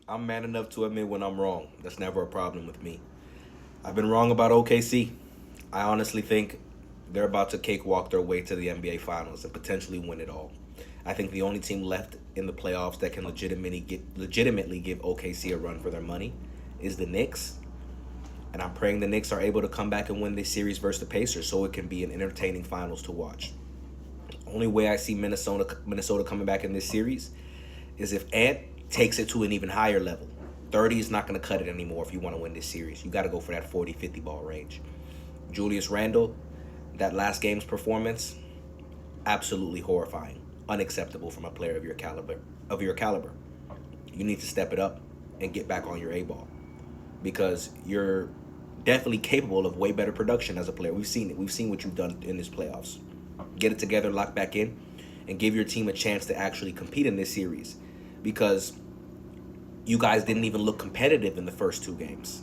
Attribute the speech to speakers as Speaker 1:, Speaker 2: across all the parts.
Speaker 1: I'm man enough to admit when I'm wrong. That's never a problem with me. I've been wrong about OKC. I honestly think they're about to cakewalk their way to the NBA Finals and potentially win it all. I think the only team left in the playoffs that can legitimately give OKC a run for their money is the Knicks. And I'm praying the Knicks are able to come back and win this series versus the Pacers so it can be an entertaining finals to watch. Only way I see Minnesota coming back in this series is if Ant takes it to an even higher level. 30 is not going to cut it anymore if you want to win this series. You got to go for that 40, 50 ball range. Julius Randle, that last game's performance, absolutely horrifying. Unacceptable from a player of your caliber. You need to step it up and get back on your A ball because you're definitely capable of way better production as a player. We've seen it. We've seen what you've done in this playoffs. Get it together, lock back in, and give your team a chance to actually compete in this series because you guys didn't even look competitive in the first two games.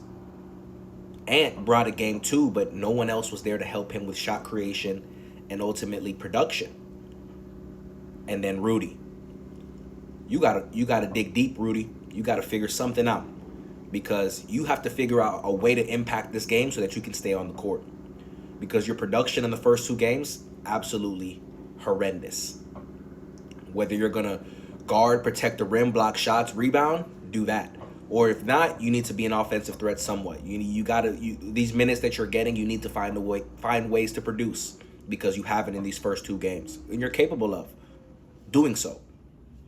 Speaker 1: Ant brought a game too, but no one else was there to help him with shot creation and ultimately production. And then Rudy, you gotta dig deep, Rudy. You gotta figure something out because you have to figure out a way to impact this game so that you can stay on the court. Because your production in the first two games, absolutely horrendous. Whether you're gonna guard, protect the rim, block shots, rebound, do that. Or if not, you need to be an offensive threat somewhat. These minutes that you're getting, you need to find ways to produce because you haven't in these first two games, and you're capable of doing so.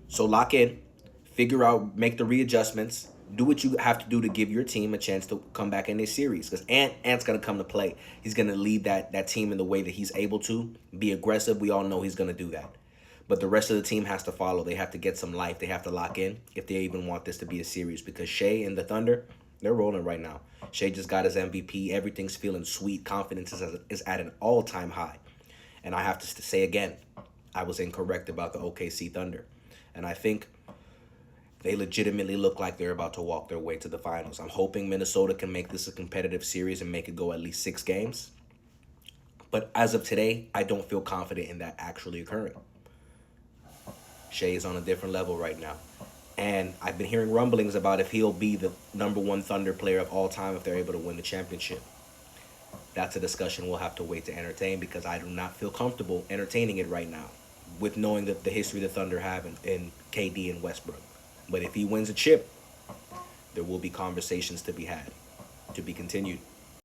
Speaker 1: So lock in, figure out, make the readjustments, do what you have to do to give your team a chance to come back in this series. Because Ant's gonna come to play. He's gonna lead that team in the way that he's able to be aggressive. We all know he's gonna do that. But the rest of the team has to follow. They have to get some life. They have to lock in if they even want this to be a series. Because Shea and the Thunder, they're rolling right now. Shea just got his MVP. Everything's feeling sweet. Confidence is at an all-time high. And I have to say again, I was incorrect about the OKC Thunder. And I think they legitimately look like they're about to walk their way to the finals. I'm hoping Minnesota can make this a competitive series and make it go at least 6 games. But as of today, I don't feel confident in that actually occurring. Shea is on a different level right now. And I've been hearing rumblings about if he'll be the number one Thunder player of all time if they're able to win the championship. That's a discussion we'll have to wait to entertain because I do not feel comfortable entertaining it right now with knowing that the history the Thunder have in KD and Westbrook. But if he wins a chip, there will be conversations to be had, to be continued.